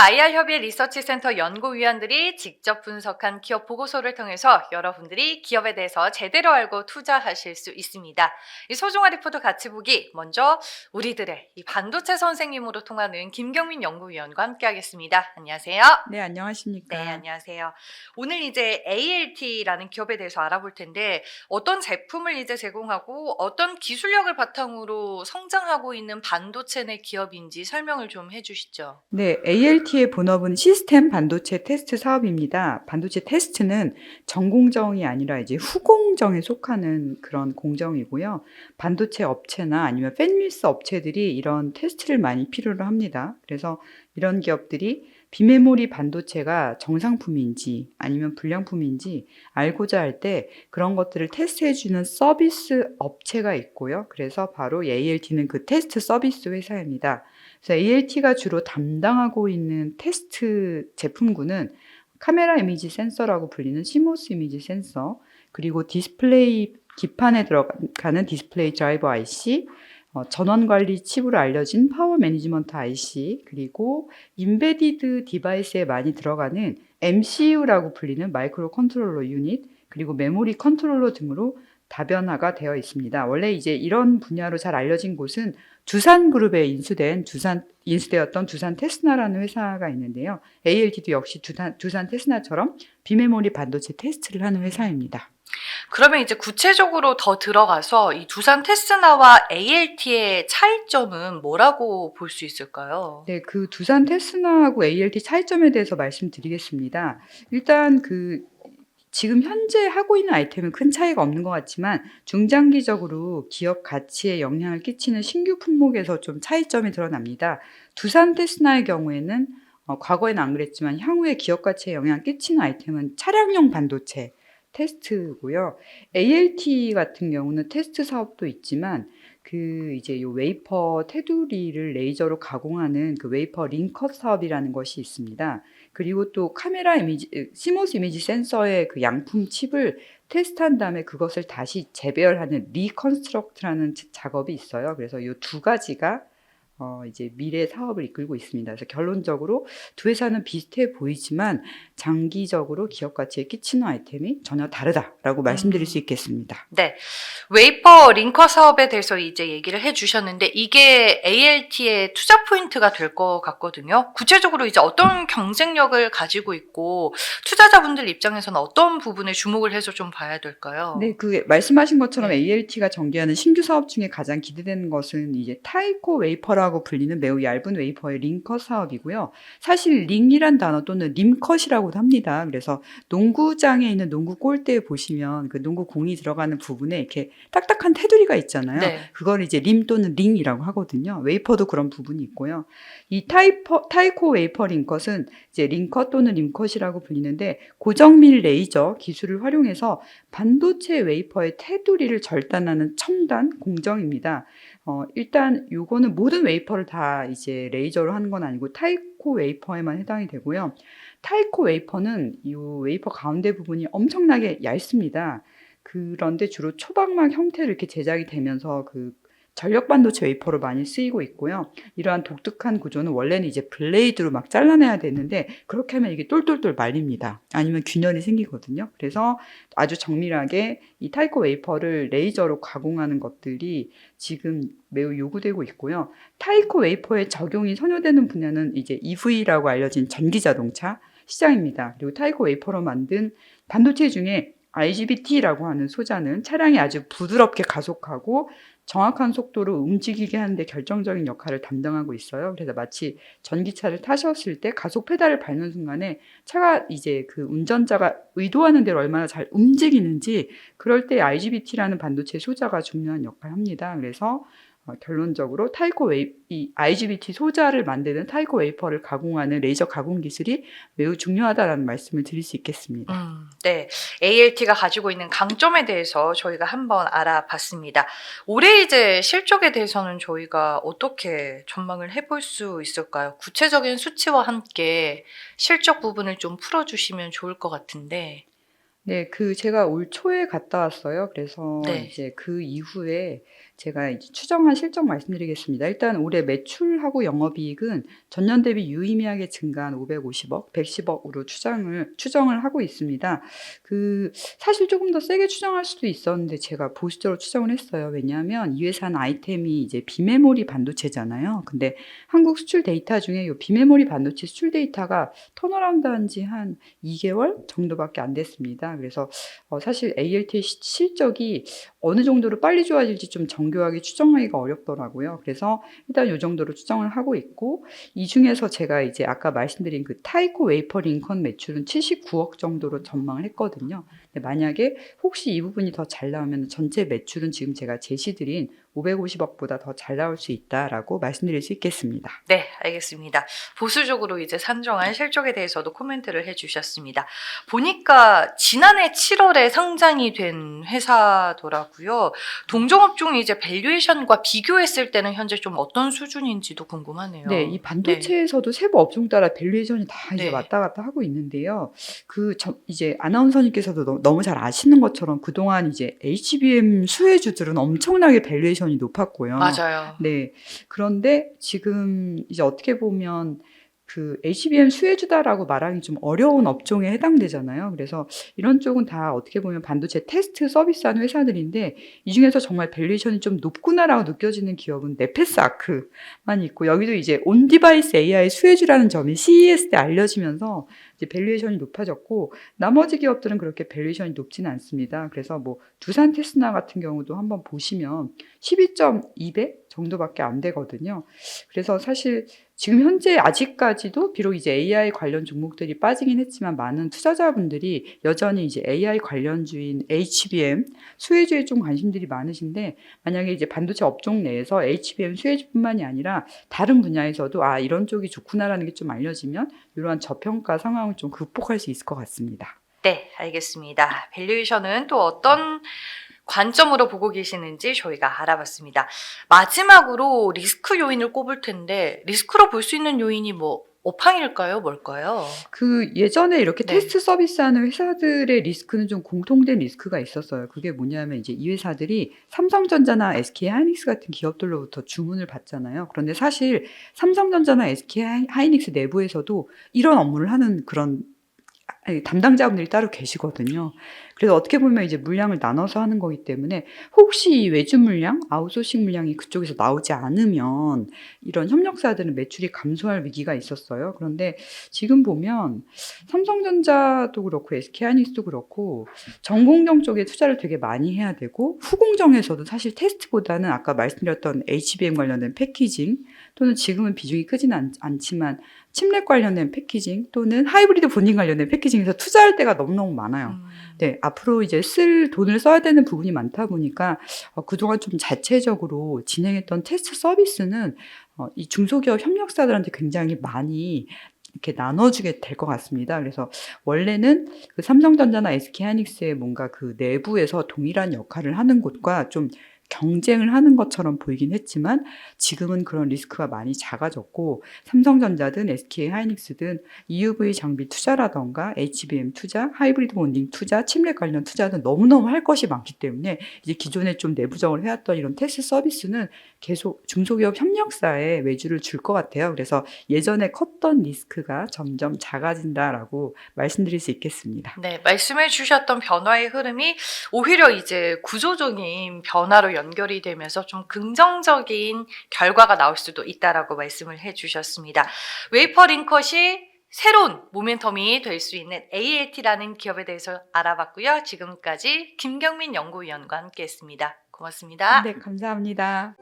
IR협의 리서치센터 연구위원들이 직접 분석한 기업 보고서를 통해서 여러분들이 기업에 대해서 제대로 알고 투자하실 수 있습니다. 이 소중한 리포트 같이 보기, 먼저 우리들의 이 반도체 선생님으로 통하는 김경민 연구위원과 함께하겠습니다. 안녕하세요. 네, 네, 안녕하십니까. 안녕하세요. 오늘 이제 ALT라는 기업에 대해서 알아볼 텐데 어떤 제품을 이제 제공하고 어떤 기술력을 바탕으로 성장하고 있는 반도체 내 기업인지 설명을 좀 해주시죠. 네, ALT의 본업은 시스템 반도체 테스트 사업입니다. 반도체 테스트는 전공정이 아니라 이제 후공정에 속하는 그런 공정이고요. 반도체 업체나 아니면 팬리스 업체들이 이런 테스트를 많이 필요로 합니다. 그래서 이런 기업들이 비메모리 반도체가 정상품인지 아니면 불량품인지 알고자 할 때 그런 것들을 테스트해주는 서비스 업체가 있고요. 그래서 바로 ALT는 그 테스트 서비스 회사입니다. 그래서 ALT가 주로 담당하고 있는 테스트 제품군은 카메라 이미지 센서라고 불리는 CMOS 이미지 센서, 그리고 디스플레이 기판에 들어가는 디스플레이 드라이버 IC, 전원 관리 칩으로 알려진 파워 매니지먼트 IC, 그리고 인베디드 디바이스에 많이 들어가는 MCU라고 불리는 마이크로 컨트롤러 유닛, 그리고 메모리 컨트롤러 등으로 다변화가 되어 있습니다. 원래 이제 이런 분야로 잘 알려진 곳은 두산그룹에 인수되었던 두산 테스나라는 회사가 있는데요. ALT도 역시 두산 테스나처럼 비메모리 반도체 테스트를 하는 회사입니다. 그러면 이제 구체적으로 더 들어가서 이 두산 테스나와 ALT의 차이점은 뭐라고 볼 수 있을까요? 네, 그 두산 테스나하고 ALT 차이점에 대해서 말씀드리겠습니다. 일단 지금 현재 하고 있는 아이템은 큰 차이가 없는 것 같지만 중장기적으로 기업 가치에 영향을 끼치는 신규 품목에서 좀 차이점이 드러납니다. 두산 테스나의 경우에는 과거에는 안 그랬지만 향후에 기업 가치에 영향을 끼치는 아이템은 차량용 반도체 테스트고요. ALT 같은 경우는 테스트 사업도 있지만 이제 요 웨이퍼 테두리를 레이저로 가공하는 그 웨이퍼 링커 사업이라는 것이 있습니다. 그리고 또 카메라 이미지, CMOS 이미지 센서의 그 양품 칩을 테스트한 다음에 그것을 다시 재배열하는 리컨스트럭트라는 작업이 있어요. 그래서 이 두 가지가 이제 미래 사업을 이끌고 있습니다. 그래서 결론적으로 두 회사는 비슷해 보이지만 장기적으로 기업 가치에 끼치는 아이템이 전혀 다르다라고 말씀드릴 수 있겠습니다. 네. 웨이퍼 링커 사업에 대해서 이제 얘기를 해주셨는데 이게 ALT의 투자 포인트가 될 것 같거든요. 구체적으로 이제 어떤 경쟁력을 가지고 있고 투자자분들 입장에서는 어떤 부분에 주목을 해서 좀 봐야 될까요? 네, 말씀하신 것처럼 네. ALT가 전개하는 신규 사업 중에 가장 기대되는 것은 이제 타이코 웨이퍼라고 불리는 매우 얇은 웨이퍼의 링컷 사업이고요. 사실 링이란 단어 또는 림컷이라고도 합니다. 그래서 농구장에 있는 농구 골대에 보시면 그 농구 공이 들어가는 부분에 이렇게 딱딱한 테두리가 있잖아요. 네. 그걸 이제 림 또는 링이라고 하거든요. 웨이퍼도 그런 부분이 있고요. 이 타이코 웨이퍼 링컷은 이제 링컷 또는 림컷이라고 불리는데 고정밀 레이저 기술을 활용해서 반도체 웨이퍼의 테두리를 절단하는 첨단 공정입니다. 일단 요거는 모든 웨이퍼를 다 이제 레이저로 하는 건 아니고 타이코 웨이퍼에만 해당이 되고요. 타이코 웨이퍼는 이 웨이퍼 가운데 부분이 엄청나게 얇습니다. 그런데 주로 초박막 형태로 이렇게 제작이 되면서 전력 반도체 웨이퍼로 많이 쓰이고 있고요. 이러한 독특한 구조는 원래는 이제 블레이드로 막 잘라내야 되는데 그렇게 하면 이게 똘똘똘 말립니다. 아니면 균열이 생기거든요. 그래서 아주 정밀하게 이 타이코 웨이퍼를 레이저로 가공하는 것들이 지금 매우 요구되고 있고요. 타이코 웨이퍼의 적용이 선호되는 분야는 이제 EV라고 알려진 전기 자동차 시장입니다. 그리고 타이코 웨이퍼로 만든 반도체 중에 IGBT라고 하는 소자는 차량이 아주 부드럽게 가속하고 정확한 속도로 움직이게 하는데 결정적인 역할을 담당하고 있어요. 그래서 마치 전기차를 타셨을 때 가속 페달을 밟는 순간에 차가 이제 그 운전자가 의도하는 대로 얼마나 잘 움직이는지 그럴 때 IGBT라는 반도체 소자가 중요한 역할을 합니다. 그래서 결론적으로 이 IGBT 소자를 만드는 타이코 웨이퍼를 가공하는 레이저 가공 기술이 매우 중요하다라는 말씀을 드릴 수 있겠습니다. 네. ALT가 가지고 있는 강점에 대해서 저희가 한번 알아봤습니다. 올해 이제 실적에 대해서는 저희가 어떻게 전망을 해볼 수 있을까요? 구체적인 수치와 함께 실적 부분을 좀 풀어주시면 좋을 것 같은데. 네, 제가 올 초에 갔다 왔어요. 그래서 네. 이제 그 이후에 제가 이제 추정한 실적 말씀드리겠습니다. 일단 올해 매출하고 영업이익은 전년 대비 유의미하게 증가한 550억, 110억으로 추정을 하고 있습니다. 사실 조금 더 세게 추정할 수도 있었는데 제가 보수적으로 추정을 했어요. 왜냐하면 이 회사는 아이템이 이제 비메모리 반도체잖아요. 근데 한국 수출 데이터 중에 이 비메모리 반도체 수출 데이터가 턴어라운드 한 지 한 2개월 정도밖에 안 됐습니다. 그래서 사실 ALT의 실적이 어느 정도로 빨리 좋아질지 좀 정교하게 추정하기가 어렵더라고요. 그래서 일단 요 정도로 추정을 하고 있고, 이 중에서 제가 이제 아까 말씀드린 그 타이코 웨이퍼 링컨 매출은 79억 정도로 전망을 했거든요. 근데 만약에 혹시 이 부분이 더 잘 나오면 전체 매출은 지금 제가 제시드린 550억보다 더 잘 나올 수 있다라고 말씀드릴 수 있겠습니다. 네, 알겠습니다. 보수적으로 이제 산정한 실적에 대해서도 코멘트를 해주셨습니다. 보니까 지난해 7월에 상장이 된 회사더라고요. 동종업종이 이제 밸류에이션과 비교했을 때는 현재 좀 어떤 수준인지도 궁금하네요. 네, 이 반도체에서도 세부 업종 따라 밸류에이션이 다 이제 네. 왔다 갔다 하고 있는데요. 이제 아나운서님께서도 너무 잘 아시는 것처럼 그동안 이제 HBM 수혜주들은 엄청나게 밸류에이션이 높았고요. 맞아요. 네. 그런데 지금 이제 어떻게 보면 HBM 수혜주다라고 말하기 좀 어려운 업종에 해당되잖아요. 그래서 이런 쪽은 다 어떻게 보면 반도체 테스트 서비스하는 회사들인데, 이 중에서 정말 밸류에이션이 좀 높구나라고 느껴지는 기업은 네페스 아크만 있고, 여기도 이제 온 디바이스 AI 수혜주라는 점이 CES 때 알려지면서 이제 밸류에이션이 높아졌고, 나머지 기업들은 그렇게 밸류에이션이 높지는 않습니다. 그래서 뭐 두산 테스나 같은 경우도 한번 보시면 12.2배 정도밖에 안 되거든요. 그래서 사실 지금 현재 아직까지도 비록 이제 AI 관련 종목들이 빠지긴 했지만 많은 투자자분들이 여전히 이제 AI 관련주인 HBM 수혜주에 좀 관심들이 많으신데, 만약에 이제 반도체 업종 내에서 HBM 수혜주뿐만이 아니라 다른 분야에서도 이런 쪽이 좋구나라는 게 좀 알려지면 이러한 저평가 상황을 좀 극복할 수 있을 것 같습니다. 네, 알겠습니다. 밸류에이션은 또 어떤 관점으로 보고 계시는지 저희가 알아봤습니다. 마지막으로 리스크 요인을 꼽을 텐데, 리스크로 볼 수 있는 요인이 뭐 업황일까요? 뭘까요? 예전에 이렇게 네. 테스트 서비스하는 회사들의 리스크는 좀 공통된 리스크가 있었어요. 그게 뭐냐면 이제 이 회사들이 삼성전자나 SK 하이닉스 같은 기업들로부터 주문을 받잖아요. 그런데 사실 삼성전자나 SK 하이닉스 내부에서도 이런 업무를 하는 그런 담당자분들이 따로 계시거든요. 그래서 어떻게 보면 이제 물량을 나눠서 하는 거기 때문에 혹시 이 외주 물량, 아웃소싱 물량이 그쪽에서 나오지 않으면 이런 협력사들은 매출이 감소할 위기가 있었어요. 그런데 지금 보면 삼성전자도 그렇고 SK하이닉스도 그렇고 전공정 쪽에 투자를 되게 많이 해야 되고, 후공정에서도 사실 테스트보다는 아까 말씀드렸던 HBM 관련된 패키징, 또는 지금은 비중이 크지는 않지만 칩랩 관련된 패키징 또는 하이브리드 본딩 관련된 패키징에서 투자할 때가 너무너무 많아요. 네, 앞으로 이제 쓸 돈을 써야 되는 부분이 많다 보니까 그동안 좀 자체적으로 진행했던 테스트 서비스는 이 중소기업 협력사들한테 굉장히 많이 이렇게 나눠주게 될 것 같습니다. 그래서 원래는 그 삼성전자나 SK하이닉스의 뭔가 그 내부에서 동일한 역할을 하는 곳과 좀 경쟁을 하는 것처럼 보이긴 했지만, 지금은 그런 리스크가 많이 작아졌고, 삼성전자든 SK하이닉스든 EUV 장비 투자라던가 HBM 투자, 하이브리드 본딩 투자, 칩랩 관련 투자는 너무너무 할 것이 많기 때문에 이제 기존에 좀 내부적으로 해왔던 이런 테스트 서비스는 계속 중소기업 협력사에 외주를 줄 것 같아요. 그래서 예전에 컸던 리스크가 점점 작아진다라고 말씀드릴 수 있겠습니다. 네, 말씀해 주셨던 변화의 흐름이 오히려 이제 구조적인 변화로 연결이 되면서 좀 긍정적인 결과가 나올 수도 있다라고 말씀을 해 주셨습니다. 웨이퍼 링컷이 새로운 모멘텀이 될 수 있는 ALT라는 기업에 대해서 알아봤고요. 지금까지 김경민 연구위원과 함께했습니다. 고맙습니다. 네, 감사합니다.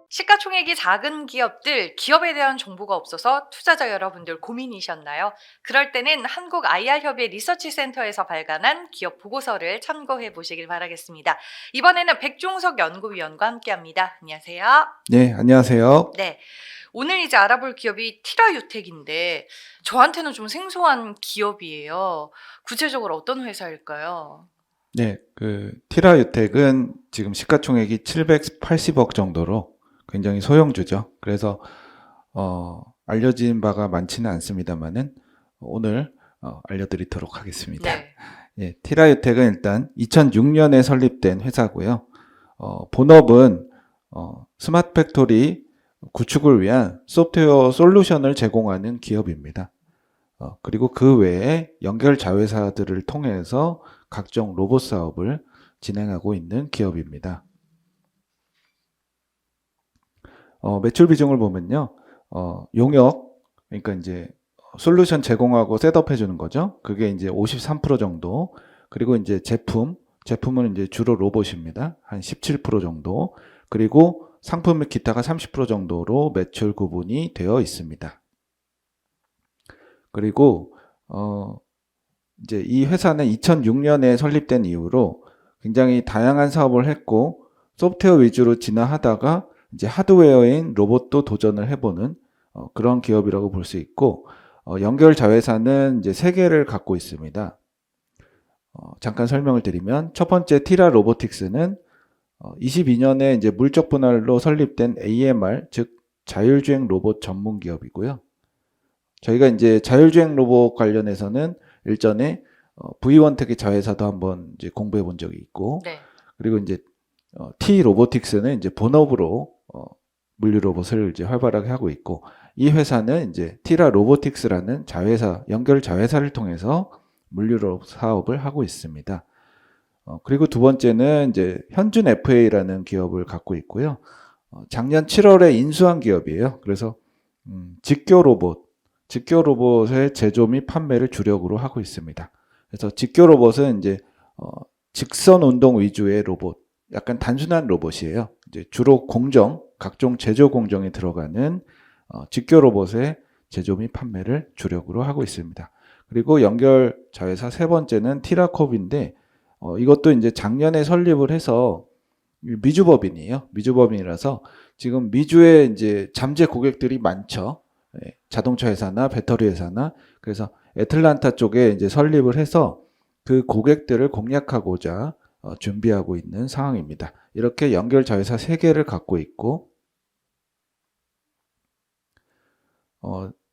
시가총액이 작은 기업들, 기업에 대한 정보가 없어서 투자자 여러분들 고민이셨나요? 그럴 때는 한국 IR협의 리서치센터에서 발간한 기업 보고서를 참고해 보시길 바라겠습니다. 이번에는 백종석 연구위원과 함께합니다. 안녕하세요. 네, 안녕하세요. 네, 오늘 이제 알아볼 기업이 티라유텍인데 저한테는 좀 생소한 기업이에요. 구체적으로 어떤 회사일까요? 네, 티라유텍은 지금 시가총액이 780억 정도로 굉장히 소형주죠. 그래서 알려진 바가 많지는 않습니다만은 오늘 알려드리도록 하겠습니다. 네. 예, 티라유텍은 일단 2006년에 설립된 회사고요. 본업은 스마트 팩토리 구축을 위한 소프트웨어 솔루션을 제공하는 기업입니다. 그리고 그 외에 연결 자회사들을 통해서 각종 로봇 사업을 진행하고 있는 기업입니다. 매출 비중을 보면요. 용역, 그러니까 이제 솔루션 제공하고 셋업해 주는 거죠. 그게 이제 53% 정도. 그리고 이제 제품은 이제 주로 로봇입니다. 한 17% 정도. 그리고 상품 및 기타가 30% 정도로 매출 구분이 되어 있습니다. 그리고 이제 이 회사는 2006년에 설립된 이후로 굉장히 다양한 사업을 했고 소프트웨어 위주로 진화하다가 이제 하드웨어인 로봇도 도전을 해보는 그런 기업이라고 볼 수 있고 연결 자회사는 이제 3개를 갖고 있습니다. 잠깐 설명을 드리면 첫 번째 티라 로보틱스는 22년에 이제 물적 분할로 설립된 AMR 즉 자율주행 로봇 전문 기업이고요. 저희가 이제 자율주행 로봇 관련해서는 일전에 V1텍의 자회사도 한번 이제 공부해 본 적이 있고, 네. 그리고 이제 T 로보틱스는 이제 본업으로 물류 로봇을 이제 활발하게 하고 있고, 이 회사는 이제 티라 로보틱스라는 자회사, 연결 자회사를 통해서 물류 로봇 사업을 하고 있습니다. 그리고 두 번째는 이제 현준 FA라는 기업을 갖고 있고요. 작년 7월에 인수한 기업이에요. 그래서 직교 로봇의 제조 및 판매를 주력으로 하고 있습니다. 그래서 직교 로봇은 이제 직선 운동 위주의 로봇, 약간 단순한 로봇이에요. 이제 주로 각종 제조 공정에 들어가는 직교 로봇의 제조 및 판매를 주력으로 하고 있습니다. 그리고 연결 자회사 세 번째는 티라콥인데 이것도 이제 작년에 설립을 해서 미주법인이에요. 미주법인이라서 지금 미주에 이제 잠재 고객들이 많죠. 자동차 회사나 배터리 회사나. 그래서 애틀란타 쪽에 이제 설립을 해서 그 고객들을 공략하고자 준비하고 있는 상황입니다. 이렇게 연결 자회사 3개를 갖고 있고,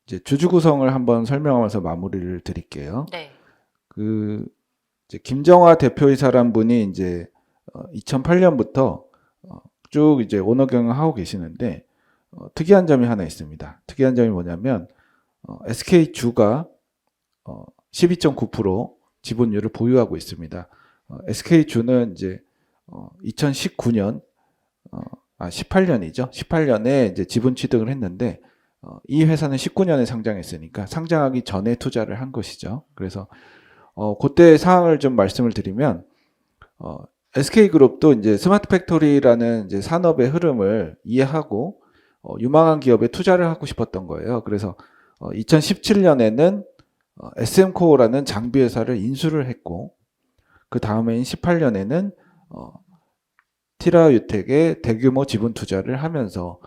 이제 주주 구성을 한번 설명하면서 마무리를 드릴게요. 네. 이제 김정화 대표이사란 분이 이제 2008년부터 쭉 이제 오너 경영하고 계시는데 특이한 점이 하나 있습니다. 특이한 점이 뭐냐면 SK주가 12.9% 지분율을 보유하고 있습니다. SK주는 이제 2019년 18년이죠. 18년에 이제 지분 취득을 했는데 이 회사는 19년에 상장했으니까 상장하기 전에 투자를 한 것이죠. 그래서 그때 상황을 좀 말씀을 드리면 SK그룹도 이제 스마트 팩토리라는 이제 산업의 흐름을 이해하고 유망한 기업에 투자를 하고 싶었던 거예요. 그래서 2017년에는 SM코어라는 장비 회사를 인수를 했고, 그 다음해인 18년에는 티라유텍에 대규모 지분 투자를 하면서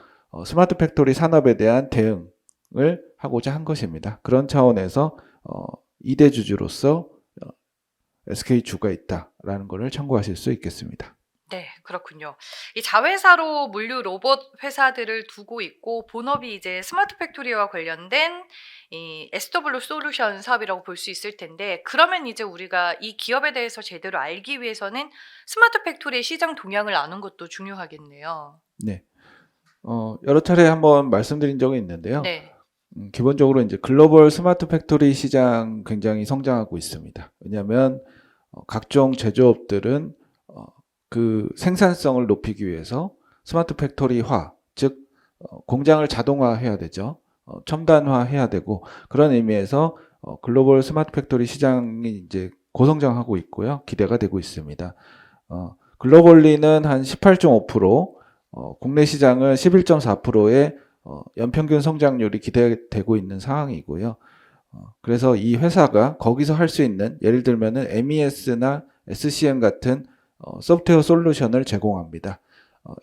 스마트 팩토리 산업에 대한 대응을 하고자 한 것입니다. 그런 차원에서 2대 주주로서 SK주가 있다라는 것을 참고하실 수 있겠습니다. 네, 그렇군요. 이 자회사로 물류 로봇 회사들을 두고 있고 본업이 이제 스마트 팩토리와 관련된 이 SW 솔루션 사업이라고 볼 수 있을 텐데, 그러면 이제 우리가 이 기업에 대해서 제대로 알기 위해서는 스마트 팩토리의 시장 동향을 아는 것도 중요하겠네요. 네. 여러 차례 한번 말씀드린 적이 있는데요. 네. 기본적으로 이제 글로벌 스마트 팩토리 시장 굉장히 성장하고 있습니다. 왜냐하면 각종 제조업들은 그 생산성을 높이기 위해서 스마트 팩토리화, 즉 공장을 자동화해야 되죠. 첨단화해야 되고, 그런 의미에서 글로벌 스마트 팩토리 시장이 이제 고성장하고 있고요. 기대가 되고 있습니다. 글로벌리는 한 18.5%, 국내 시장은 11.4%의 연평균 성장률이 기대되고 있는 상황이고요. 그래서 이 회사가 거기서 할 수 있는, 예를 들면은 MES나 SCM 같은 소프트웨어 솔루션을 제공합니다.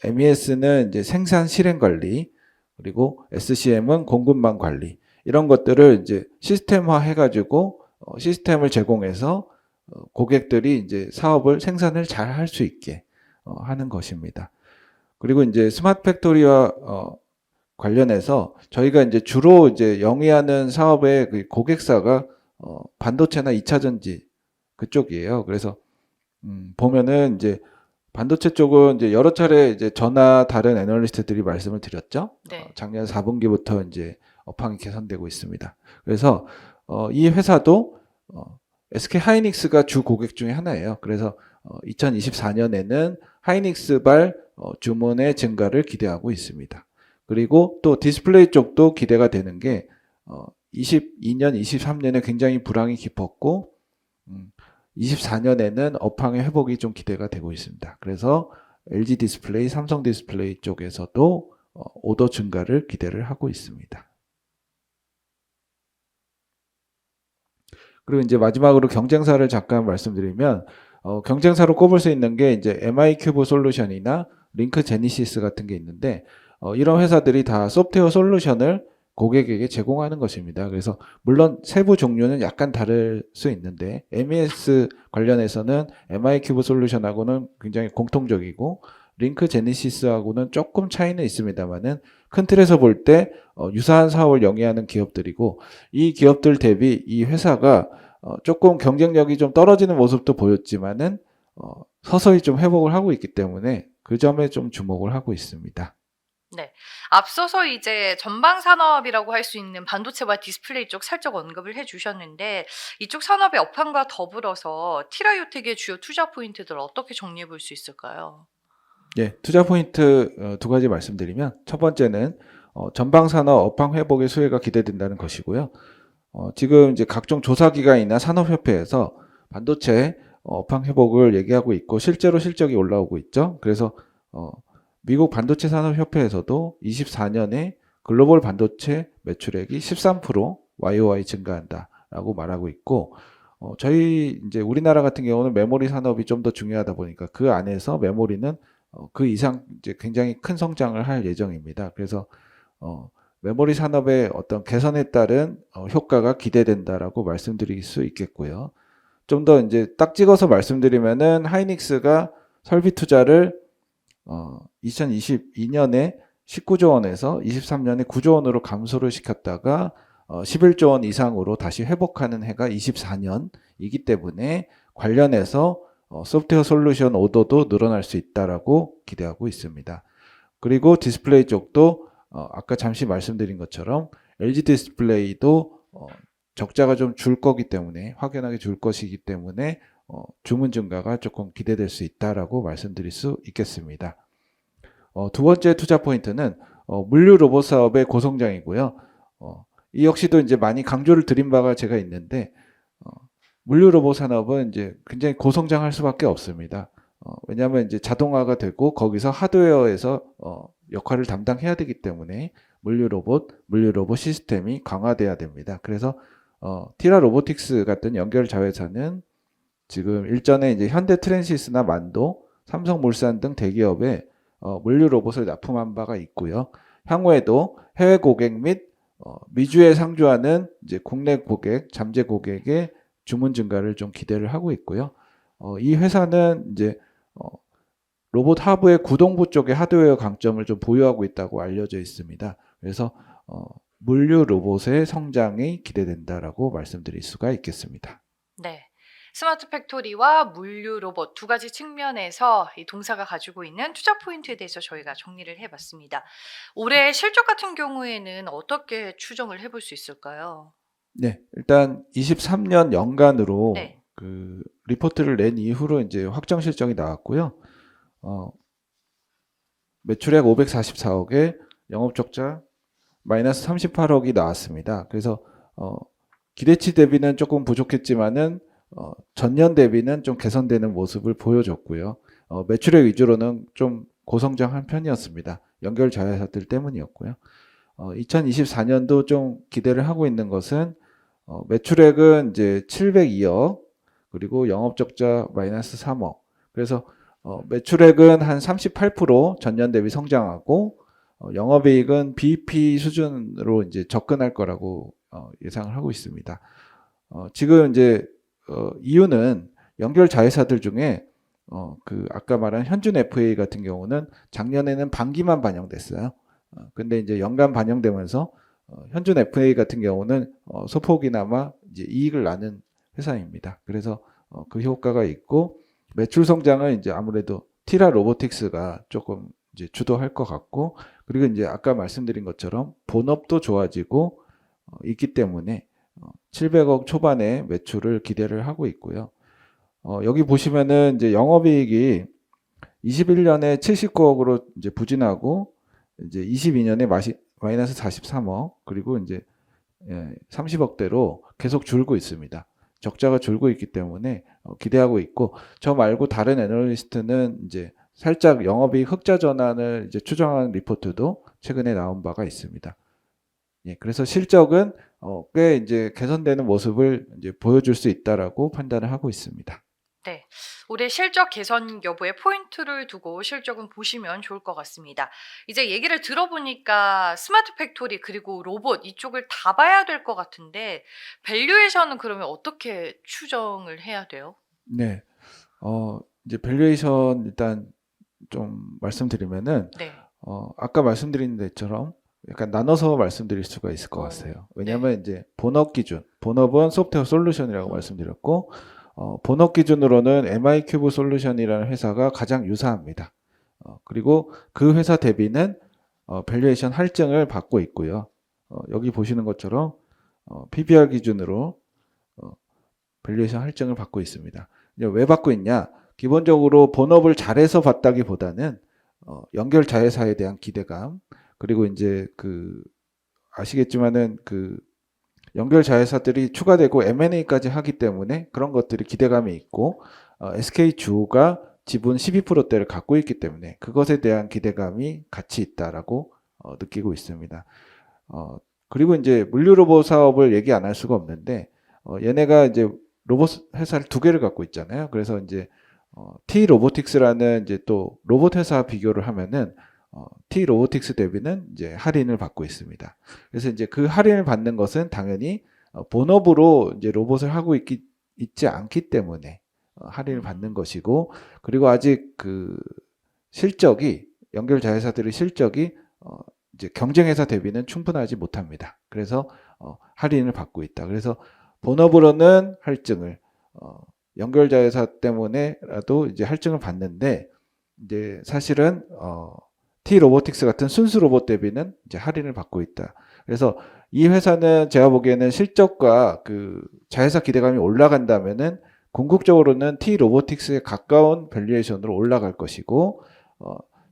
MES는 이제 생산 실행 관리, 그리고 SCM은 공급망 관리, 이런 것들을 이제 시스템화 해가지고 시스템을 제공해서 고객들이 이제 사업을 생산을 잘 할 수 있게 하는 것입니다. 그리고 이제 스마트 팩토리와 관련해서 저희가 이제 주로 이제 영위하는 사업의 그 고객사가 반도체나 2차 전지 그쪽이에요. 그래서 보면은 이제 반도체 쪽은 이제 여러 차례 이제 저나 다른 애널리스트들이 말씀을 드렸죠. 네. 작년 4분기부터 이제 업황이 개선되고 있습니다. 그래서 이 회사도 SK 하이닉스가 주 고객 중에 하나예요. 그래서 2024년에는 하이닉스발 주문의 증가를 기대하고 있습니다. 그리고 또 디스플레이 쪽도 기대가 되는 게 22년, 23년에 굉장히 불황이 깊었고 24년에는 업황의 회복이 좀 기대가 되고 있습니다. 그래서 LG 디스플레이, 삼성 디스플레이 쪽에서도 오더 증가를 기대를 하고 있습니다. 그리고 이제 마지막으로 경쟁사를 잠깐 말씀드리면 경쟁사로 꼽을 수 있는 게 이제 MI 큐브 솔루션이나 링크 제니시스 같은 게 있는데 이런 회사들이 다 소프트웨어 솔루션을 고객에게 제공하는 것입니다. 그래서 물론 세부 종류는 약간 다를 수 있는데 MES 관련해서는 MI 큐브 솔루션하고는 굉장히 공통적이고 링크 제니시스하고는 조금 차이는 있습니다만은 큰 틀에서 볼 때 유사한 사업을 영위하는 기업들이고 이 기업들 대비 이 회사가 조금 경쟁력이 좀 떨어지는 모습도 보였지만은 서서히 좀 회복을 하고 있기 때문에 그 점에 좀 주목을 하고 있습니다. 네. 앞서서 이제 전방 산업이라고 할 수 있는 반도체와 디스플레이 쪽 살짝 언급을 해주셨는데 이쪽 산업의 업황과 더불어서 티라유텍의 주요 투자 포인트들 어떻게 정리해 볼 수 있을까요? 예, 투자 포인트 두 가지 말씀드리면 첫 번째는 전방 산업 업황 회복의 수혜가 기대된다는 것이고요. 지금 이제 각종 조사기관이나 산업협회에서 반도체 업황 회복을 얘기하고 있고 실제로 실적이 올라오고 있죠. 그래서 미국 반도체 산업협회에서도 24년에 글로벌 반도체 매출액이 13% YOY 증가한다라고 말하고 있고 저희 이제 우리나라 같은 경우는 메모리 산업이 좀 더 중요하다 보니까 그 안에서 메모리는 그 이상 이제 굉장히 큰 성장을 할 예정입니다. 그래서 메모리 산업의 어떤 개선에 따른 효과가 기대된다라고 말씀드릴 수 있겠고요. 좀 더 이제 딱 찍어서 말씀드리면은 하이닉스가 설비 투자를 2022년에 19조 원에서 23년에 9조 원으로 감소를 시켰다가 11조 원 이상으로 다시 회복하는 해가 24년이기 때문에 관련해서 소프트웨어 솔루션 오더도 늘어날 수 있다라고 기대하고 있습니다. 그리고 디스플레이 쪽도 아까 잠시 말씀드린 것처럼 LG 디스플레이도 적자가 좀 줄 거기 때문에 확연하게 줄 것이기 때문에 주문 증가가 조금 기대될 수 있다라고 말씀드릴 수 있겠습니다. 두 번째 투자 포인트는 물류 로봇 사업의 고성장이고요. 이 역시도 이제 많이 강조를 드린 바가 제가 있는데 물류 로봇 산업은 이제 굉장히 고성장할 수밖에 없습니다. 왜냐하면 이제 자동화가 되고 거기서 하드웨어에서 역할을 담당해야 되기 때문에 물류 로봇 시스템이 강화돼야 됩니다. 그래서 티라 로보틱스 같은 연결 자회사는 지금 일전에 이제 현대 트랜시스나 만도, 삼성물산 등 대기업에 물류 로봇을 납품한 바가 있고요. 향후에도 해외 고객 및 미주에 상주하는 이제 국내 고객, 잠재 고객의 주문 증가를 좀 기대를 하고 있고요. 이 회사는 이제 로봇 하부의 구동부 쪽의 하드웨어 강점을 좀 보유하고 있다고 알려져 있습니다. 그래서 물류 로봇의 성장이 기대된다라고 말씀드릴 수가 있겠습니다. 네. 스마트 팩토리와 물류 로봇 두 가지 측면에서 이 동사가 가지고 있는 투자 포인트에 대해서 저희가 정리를 해봤습니다. 올해 실적 같은 경우에는 어떻게 추정을 해볼 수 있을까요? 네, 일단 23년 연간으로 네. 그 리포트를 낸 이후로 이제 확정 실적이 나왔고요. 매출액 544억에 영업적자 마이너스 38억이 나왔습니다. 그래서 기대치 대비는 조금 부족했지만은 전년 대비는 좀 개선되는 모습을 보여줬고요. 매출액 위주로는 좀 고성장한 편이었습니다. 연결 자회사들 때문이었고요. 2024년도 좀 기대를 하고 있는 것은 매출액은 이제 702억 그리고 영업적자 마이너스 3억. 그래서 매출액은 한 38% 전년 대비 성장하고 영업이익은 BEP 수준으로 이제 접근할 거라고 예상을 하고 있습니다. 지금 이제 이유는 연결 자회사들 중에 그 아까 말한 현준 FA 같은 경우는 작년에는 반기만 반영됐어요. 근데 이제 연간 반영되면서 현준 FA 같은 경우는 소폭이나마 이제 이익을 나는 회사입니다. 그래서 그 효과가 있고 매출 성장은 이제 아무래도 티라 로보틱스가 조금 이제 주도할 것 같고 그리고 이제 아까 말씀드린 것처럼 본업도 좋아지고 있기 때문에 700억 초반의 매출을 기대를 하고 있고요. 여기 보시면은 이제 영업이익이 21년에 79억으로 이제 부진하고 이제 22년에 마이너스 43억 그리고 이제 30억대로 계속 줄고 있습니다. 적자가 줄고 있기 때문에 기대하고 있고 저 말고 다른 애널리스트는 이제 살짝 영업이익 흑자 전환을 이제 추정하는 리포트도 최근에 나온 바가 있습니다. 예, 그래서 실적은 꽤 이제 개선되는 모습을 이제 보여줄 수 있다라고 판단을 하고 있습니다. 네, 올해 실적 개선 여부에 포인트를 두고 실적은 보시면 좋을 것 같습니다. 이제 얘기를 들어보니까 스마트 팩토리 그리고 로봇 이쪽을 다 봐야 될 것 같은데 밸류에이션은 그러면 어떻게 추정을 해야 돼요? 네, 이제 밸류에이션 일단 좀 말씀드리면은 네. 아까 말씀드린 데처럼 약간 나눠서 말씀드릴 수가 있을 것 같아요. 왜냐하면 이제 본업 기준, 본업은 소프트웨어 솔루션이라고 말씀드렸고 본업 기준으로는 MI큐브 솔루션이라는 회사가 가장 유사합니다. 그리고 그 회사 대비는 밸류에이션 할증을 받고 있고요. 여기 보시는 것처럼 PBR 기준으로 밸류에이션 할증을 받고 있습니다. 이제 왜 받고 있냐? 기본적으로 본업을 잘해서 받다기보다는 연결 자회사에 대한 기대감 그리고 이제 아시겠지만은 연결 자회사들이 추가되고 M&A까지 하기 때문에 그런 것들이 기대감이 있고 SK 주가 지분 12%대를 갖고 있기 때문에 그것에 대한 기대감이 같이 있다라고 느끼고 있습니다. 그리고 이제 물류 로봇 사업을 얘기 안 할 수가 없는데 얘네가 이제 로봇 회사를 두 개를 갖고 있잖아요. 그래서 이제 T 로보틱스라는 이제 또 로봇 회사 비교를 하면은 T 로보틱스 대비는 이제 할인을 받고 있습니다. 그래서 이제 그 할인을 받는 것은 당연히 본업으로 이제 로봇을 하고 있지 않기 때문에 할인을 받는 것이고 그리고 아직 실적이 연결 자회사들의 실적이 이제 경쟁회사 대비는 충분하지 못합니다. 그래서 할인을 받고 있다. 그래서 본업으로는 할증을 연결 자회사 때문에라도 이제 할증을 받는데 이제 사실은 T 로보틱스 같은 순수 로봇 대비는 이제 할인을 받고 있다. 그래서 이 회사는 제가 보기에는 실적과 자회사 기대감이 올라간다면은 궁극적으로는 T 로보틱스에 가까운 밸류에이션으로 올라갈 것이고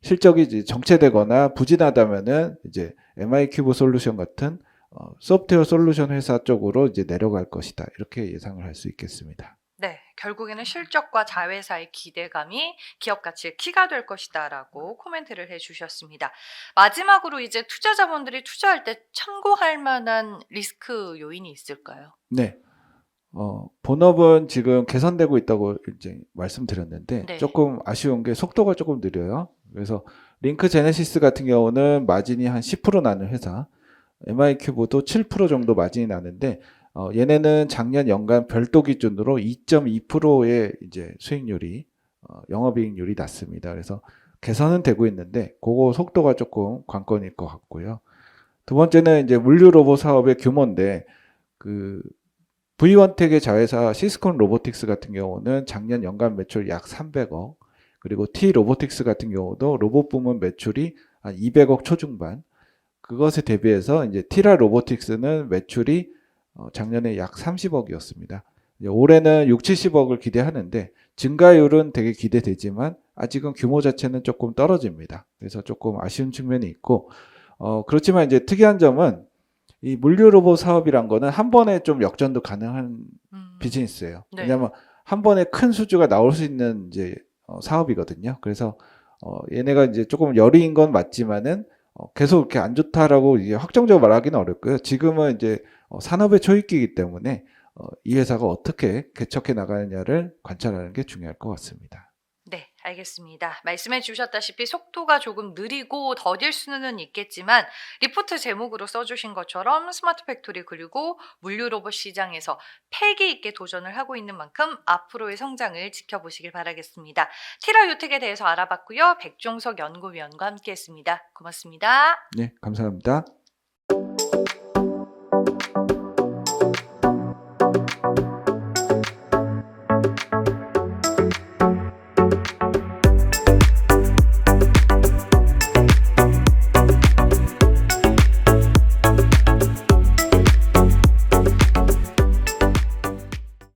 실적이 이제 정체되거나 부진하다면은 이제 MI큐브 솔루션 같은 소프트웨어 솔루션 회사 쪽으로 이제 내려갈 것이다. 이렇게 예상을 할 수 있겠습니다. 네, 결국에는 실적과 자회사의 기대감이 기업 가치의 키가 될 것이다라고 코멘트를 해주셨습니다. 마지막으로 이제 투자자분들이 투자할 때 참고할 만한 리스크 요인이 있을까요? 네. 본업은 지금 개선되고 있다고 이제 말씀드렸는데 네. 조금 아쉬운 게 속도가 조금 느려요. 그래서 링크 제네시스 같은 경우는 마진이 한 10% 나는 회사, MI큐브도 7% 정도 마진이 나는데 얘네는 작년 연간 별도 기준으로 2.2%의 이제 수익률이 영업이익률이 낮습니다. 그래서 개선은 되고 있는데 그거 속도가 조금 관건일 것 같고요. 두 번째는 이제 물류 로봇 사업의 규모인데 V원텍의 자회사 시스콘 로보틱스 같은 경우는 작년 연간 매출 약 300억 그리고 T 로보틱스 같은 경우도 로봇 부문 매출이 한 200억 초중반 그것에 대비해서 이제 티라 로보틱스는 매출이 작년에 약 30억이었습니다. 올해는 6, 70억을 기대하는데 증가율은 되게 기대되지만 아직은 규모 자체는 조금 떨어집니다. 그래서 조금 아쉬운 측면이 있고 그렇지만 이제 특이한 점은 이 물류 로봇 사업이란 거는 한 번에 좀 역전도 가능한 비즈니스예요. 네. 왜냐하면 한 번에 큰 수주가 나올 수 있는 이제 사업이거든요. 그래서 얘네가 이제 조금 열의인 건 맞지만은 계속 이렇게 안 좋다라고 이게 확정적으로 말하기는 어렵고요. 지금은 이제 산업의 초입기이기 때문에 이 회사가 어떻게 개척해 나가느냐를 관찰하는 게 중요할 것 같습니다. 네, 알겠습니다. 말씀해 주셨다시피 속도가 조금 느리고 더딜 수는 있겠지만 리포트 제목으로 써주신 것처럼 스마트 팩토리 그리고 물류 로봇 시장에서 패기 있게 도전을 하고 있는 만큼 앞으로의 성장을 지켜보시길 바라겠습니다. 티라 유텍에 대해서 알아봤고요. 백종석 연구위원과 함께했습니다. 고맙습니다. 네, 감사합니다.